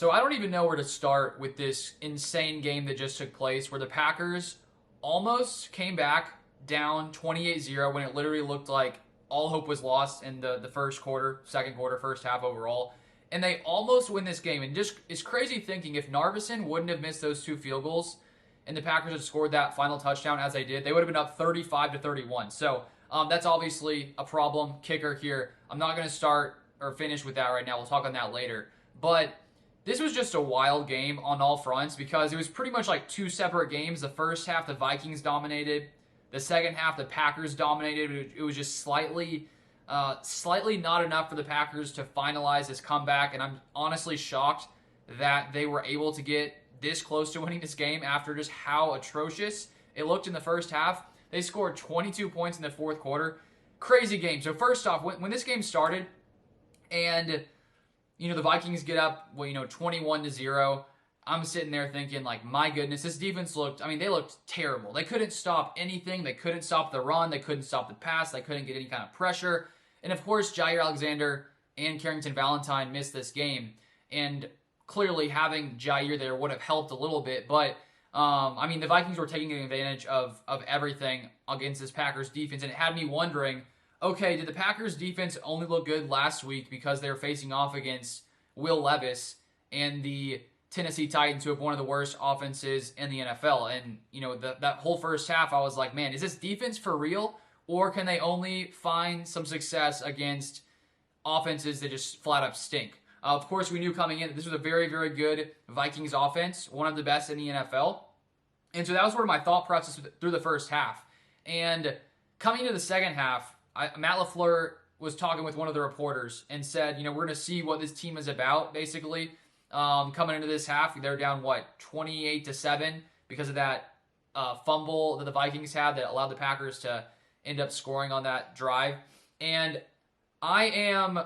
So I don't even know where to start with this insane game that just took place where the Packers almost came back down 28-0 when it literally looked like all hope was lost in the first quarter, second quarter, first half overall. And they almost win this game. And just it's crazy thinking if Narvison wouldn't have missed those two field goals and the Packers had scored that final touchdown as they did, they would have been up 35-31. So that's obviously a problem. Kicker here. I'm not going to start or finish with that right now. We'll talk on that later. But this was just a wild game on all fronts because it was pretty much like two separate games. The first half, the Vikings dominated. The second half, the Packers dominated. It was just slightly not enough for the Packers to finalize this comeback. And I'm honestly shocked that they were able to get this close to winning this game after just how atrocious it looked in the first half. They scored 22 points in the fourth quarter. Crazy game. So first off, when this game started and the Vikings get up, 21-0. I'm sitting there thinking, like, my goodness, this defense they looked terrible. They couldn't stop anything. They couldn't stop the run. They couldn't stop the pass. They couldn't get any kind of pressure. And, of course, Jair Alexander and Carrington Valentine missed this game. And clearly having Jair there would have helped a little bit. But, the Vikings were taking advantage of everything against this Packers defense. And it had me wondering, okay, did the Packers defense only look good last week because they were facing off against Will Levis and the Tennessee Titans, who have one of the worst offenses in the NFL? And, that whole first half, I was like, man, is this defense for real? Or can they only find some success against offenses that just flat up stink? Of course, we knew coming in that this was a very, very good Vikings offense, one of the best in the NFL. And so that was sort of my thought process through the first half. And coming into the second half, Matt LaFleur was talking with one of the reporters and said, we're going to see what this team is about, basically. Coming into this half, they're down, 28-7 because of that fumble that the Vikings had that allowed the Packers to end up scoring on that drive. And I'm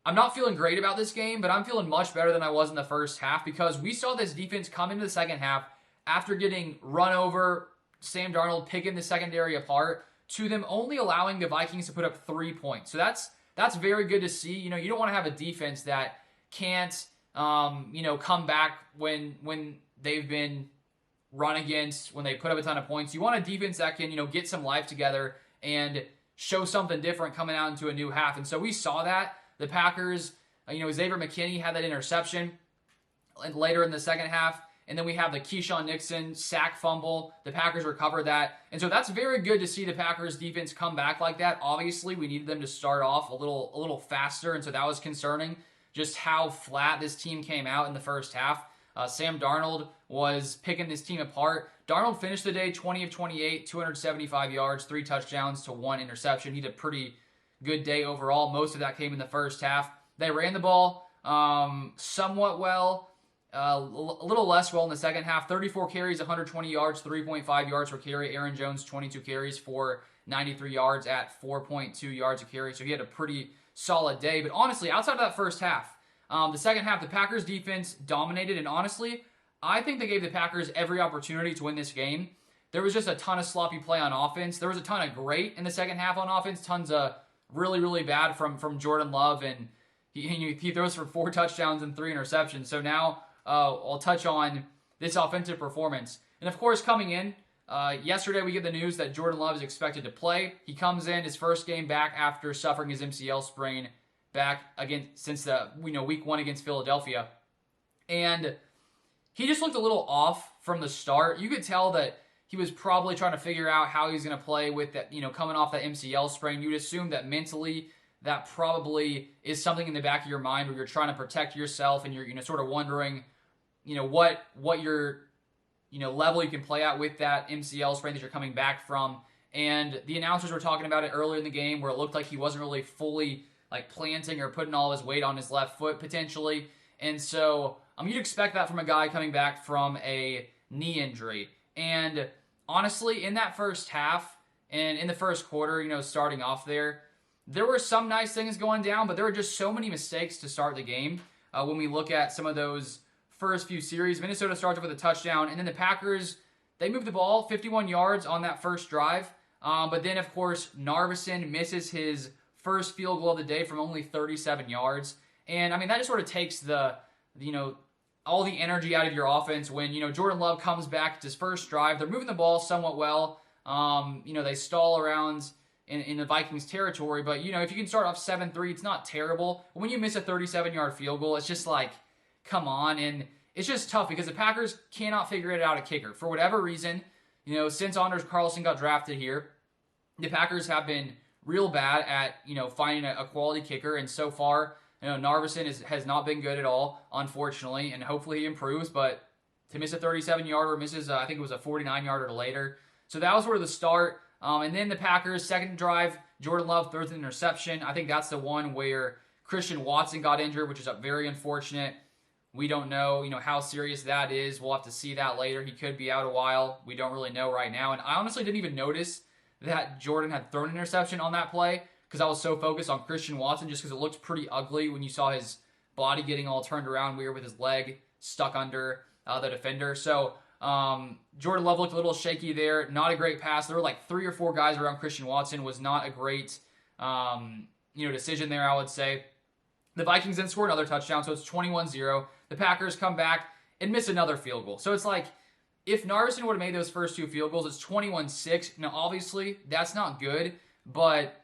not feeling great about this game, but I'm feeling much better than I was in the first half because we saw this defense come into the second half after getting run over, Sam Darnold picking the secondary apart, to them only allowing the Vikings to put up 3 points. So that's very good to see. You don't want to have a defense that can't come back when they've been run against, when they put up a ton of points. You want a defense that can, get some life together and show something different coming out into a new half. And so we saw that. The Packers, Xavier McKinney had that interception later in the second half. And then we have the Keyshawn Nixon sack fumble. The Packers recover that. And so that's very good to see the Packers defense come back like that. Obviously, we needed them to start off a little faster, and so that was concerning, just how flat this team came out in the first half. Sam Darnold was picking this team apart. Darnold finished the day 20 of 28, 275 yards, 3 touchdowns to 1 interception. He had a pretty good day overall. Most of that came in the first half. They ran the ball somewhat well. A little less well in the second half. 34 carries, 120 yards, 3.5 yards per carry. Aaron Jones, 22 carries for 93 yards at 4.2 yards a carry. So he had a pretty solid day. But honestly, outside of that first half, the second half, the Packers defense dominated. And honestly, I think they gave the Packers every opportunity to win this game. There was just a ton of sloppy play on offense. There was a ton of great in the second half on offense. Tons of really, really bad from Jordan Love. And he throws for 4 touchdowns and 3 interceptions. So now I'll touch on this offensive performance. And of course, coming in, yesterday we get the news that Jordan Love is expected to play. He comes in his first game back after suffering his MCL sprain back again since the week 1 against Philadelphia. And he just looked a little off from the start. You could tell that he was probably trying to figure out how he's going to play with that, coming off that MCL sprain. You'd assume that mentally that probably is something in the back of your mind where you're trying to protect yourself and you're sort of wondering what your level you can play at with that MCL sprain that you're coming back from. And the announcers were talking about it earlier in the game where it looked like he wasn't really fully planting or putting all his weight on his left foot potentially. And so you'd expect that from a guy coming back from a knee injury. And honestly, in that first half and in the first quarter, starting off there were some nice things going down, but there were just so many mistakes to start the game. When we look at some of those first few series, Minnesota starts with a touchdown, and then the Packers, they move the ball 51 yards on that first drive. But then, of course, Narvison misses his first field goal of the day from only 37 yards. And, that just sort of takes the all the energy out of your offense when, Jordan Love comes back to his first drive. They're moving the ball somewhat well. They stall around in the Vikings territory, but, if you can start off 7-3, it's not terrible. But when you miss a 37-yard field goal, it's just like, come on. And it's just tough because the Packers cannot figure it out at kicker. For whatever reason, since Anders Carlson got drafted here, the Packers have been real bad at, finding a quality kicker. And so far, Narveson has not been good at all, unfortunately, and hopefully he improves. But to miss a 37-yarder, misses, I think it was a 49-yarder later. So that was sort of the start. And then the Packers' second drive, Jordan Love throws an interception. I think that's the one where Christian Watson got injured, which is very unfortunate. We don't know, how serious that is. We'll have to see that later. He could be out a while. We don't really know right now. And I honestly didn't even notice that Jordan had thrown an interception on that play because I was so focused on Christian Watson just because it looked pretty ugly when you saw his body getting all turned around weird with his leg stuck under the defender. So Jordan Love looked a little shaky there. Not a great pass. There were like 3 or 4 guys around Christian Watson. Was not a great decision there, I would say. The Vikings then scored another touchdown, so it's 21-0. The Packers come back and miss another field goal. So it's like, if Narveson would have made those first 2 field goals, it's 21-6. Now, obviously, that's not good, but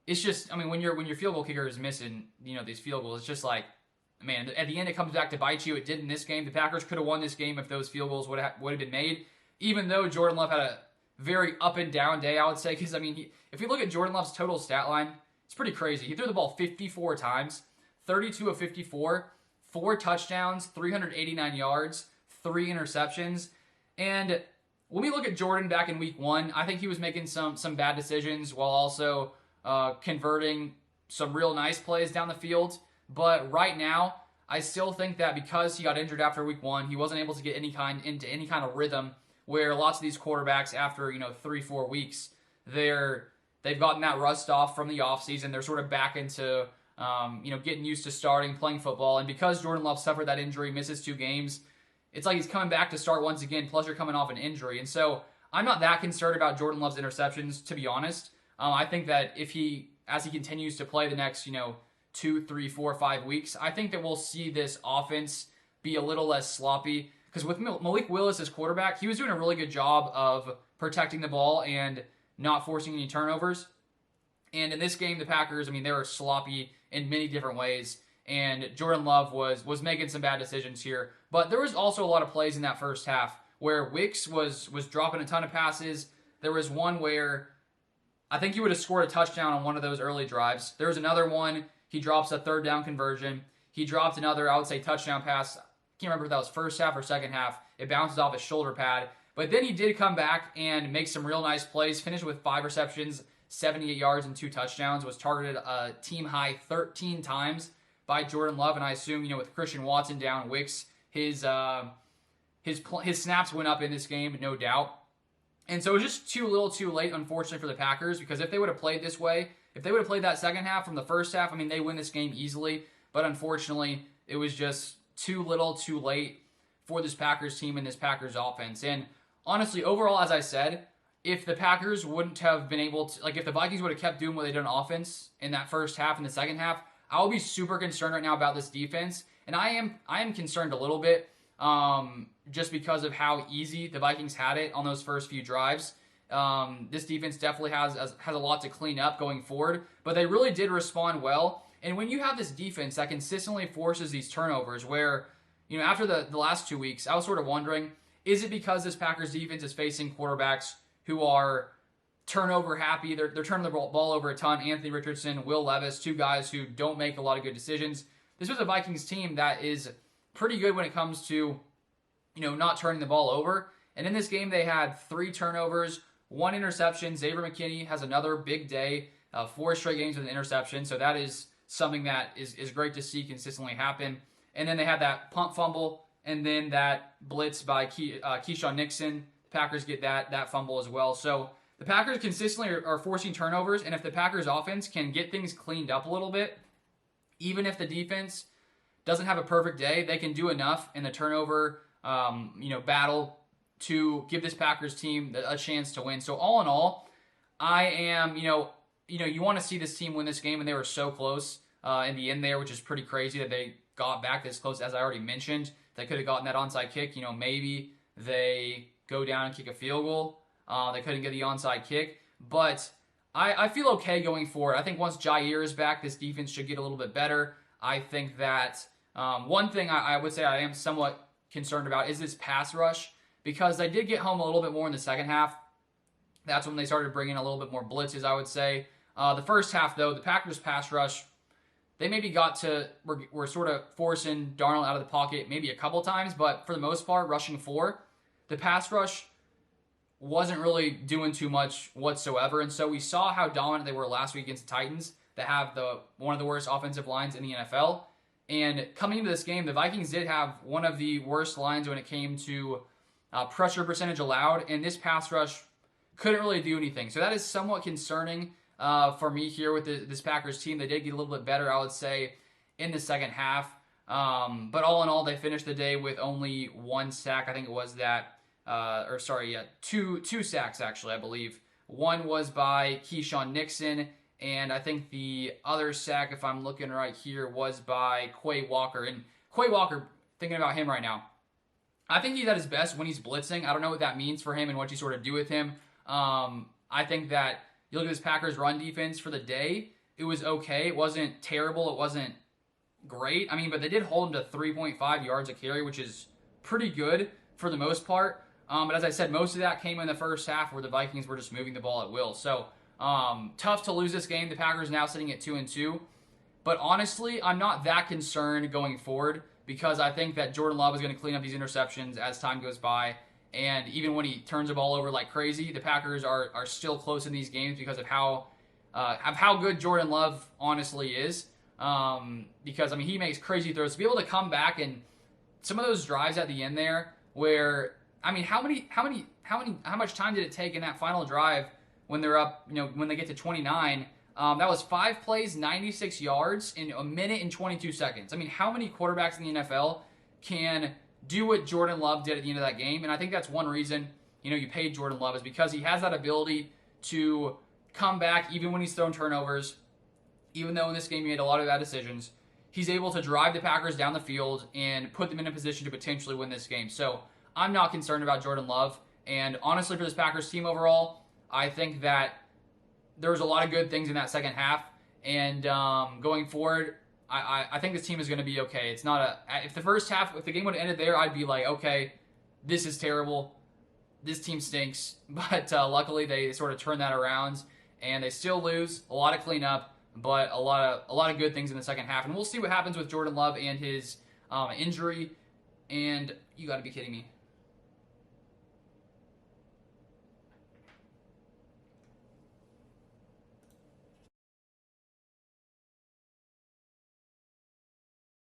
it's just, when your field goal kicker is missing, these field goals, it's just like, man, at the end it comes back to bite you. It did in this game. The Packers could have won this game if those field goals would have been made, even though Jordan Love had a very up and down day, I would say, because, if you look at Jordan Love's total stat line, it's pretty crazy. He threw the ball 54 times, 32 of 54, 4 touchdowns, 389 yards, 3 interceptions. And when we look at Jordan back in week 1, I think he was making some bad decisions while also converting some real nice plays down the field. But right now, I still think that because he got injured after week 1, he wasn't able to get into any kind of rhythm where lots of these quarterbacks after 3-4 weeks, they've gotten that rust off from the offseason. They're sort of back into getting used to starting, playing football. And because Jordan Love suffered that injury, misses 2 games, it's like he's coming back to start once again, plus you're coming off an injury. And so I'm not that concerned about Jordan Love's interceptions, to be honest. I think that as he continues to play the next, 2, 3, 4, 5 weeks, I think that we'll see this offense be a little less sloppy. Because with Malik Willis as quarterback, he was doing a really good job of protecting the ball and not forcing any turnovers. And in this game, the Packers, they were sloppy in many different ways. And Jordan Love was making some bad decisions here. But there was also a lot of plays in that first half where Wicks was dropping a ton of passes. There was one where I think he would have scored a touchdown on one of those early drives. There was another one, he drops a 3rd down conversion. He dropped another, I would say, touchdown pass. I can't remember if that was first half or second half. It bounces off his shoulder pad. But then he did come back and make some real nice plays. Finished with 5 receptions, 78 yards, and 2 touchdowns. Was targeted a team high 13 times by Jordan Love. And I assume, with Christian Watson down, Wicks, his snaps went up in this game, no doubt. And so it was just too little too late, unfortunately, for the Packers, because if they would have played this way, if they would have played that second half from the first half, they win this game easily. But unfortunately, it was just too little too late for this Packers team and this Packers offense. And honestly, overall, as I said, if the Packers wouldn't have been able to, if the Vikings would have kept doing what they did on offense in that first half and the second half, I would be super concerned right now about this defense. And I am concerned a little bit just because of how easy the Vikings had it on those first few drives. This defense definitely has a lot to clean up going forward, but they really did respond well. And when you have this defense that consistently forces these turnovers where, after the last 2 weeks, I was sort of wondering, is it because this Packers defense is facing quarterbacks who are turnover happy? They're turning the ball over a ton. Anthony Richardson, Will Levis, 2 guys who don't make a lot of good decisions. This was a Vikings team that is pretty good when it comes to, not turning the ball over. And in this game, they had 3 turnovers, 1 interception. Xavier McKinney has another big day, 4 straight games with an interception. So that is something that is great to see consistently happen. And then they had that punt fumble, and then that blitz by Keyshawn Nixon. The Packers get that fumble as well. So the Packers consistently are forcing turnovers, and if the Packers offense can get things cleaned up a little bit, even if the defense doesn't have a perfect day, they can do enough in the turnover battle to give this Packers team a chance to win. So all in all, I am, you want to see this team win this game, and they were so close in the end there, which is pretty crazy that they got back this close. As I already mentioned, They could have gotten that onside kick. Maybe they go down and kick a field goal. They couldn't get the onside kick. But I feel okay going forward. I think once Jair is back, this defense should get a little bit better. I think that one thing I would say I am somewhat concerned about is this pass rush, because they did get home a little bit more in the second half. That's when they started bringing a little bit more blitzes, I would say. The first half, though, the Packers pass rush, they maybe were sort of forcing Darnold out of the pocket maybe a couple times, but for the most part, rushing 4, the pass rush wasn't really doing too much whatsoever. And so we saw how dominant they were last week against the Titans, that have one of the worst offensive lines in the NFL. And coming into this game, the Vikings did have one of the worst lines when it came to pressure percentage allowed, and this pass rush couldn't really do anything. So that is somewhat concerning for me here with this Packers team. They did get a little bit better, I would say, in the second half. But all in all, they finished the day with only 1 sack. I think it was two sacks, actually, I believe. One was by Keyshawn Nixon, and I think the other sack, if I'm looking right here, was by Quay Walker. And Quay Walker, thinking about him right now, I think he's at his best when he's blitzing. I don't know what that means for him and what you sort of do with him. I think that you look at this Packers run defense for the day, it was okay. It wasn't terrible. It wasn't great. But they did hold him to 3.5 yards a carry, which is pretty good for the most part. But as I said, most of that came in the first half where the Vikings were just moving the ball at will. So tough to lose this game. The Packers now sitting at 2-2. But honestly, I'm not that concerned going forward, because I think that Jordan Love is going to clean up these interceptions as time goes by. And even when he turns the ball over like crazy, the Packers are still close in these games because of how good Jordan Love honestly is. Because he makes crazy throws. To be able to come back and some of those drives at the end there, where how much time did it take in that final drive when they're up? When they get to 29. That was 5 plays, 96 yards in a minute and 22 seconds. How many quarterbacks in the NFL can do what Jordan Love did at the end of that game? And I think that's one reason, you paid Jordan Love, is because he has that ability to come back even when he's thrown turnovers. Even though in this game he made a lot of bad decisions, he's able to drive the Packers down the field and put them in a position to potentially win this game. So I'm not concerned about Jordan Love. And honestly, for this Packers team overall, I think that there was a lot of good things in that second half. And going forward, I think this team is going to be okay. It's not if the game would have ended there, I'd be like, okay, this is terrible. This team stinks. But luckily, they sort of turned that around, and they still lose. A lot of cleanup, but a lot of good things in the second half. And we'll see what happens with Jordan Love and his injury. And you got to be kidding me.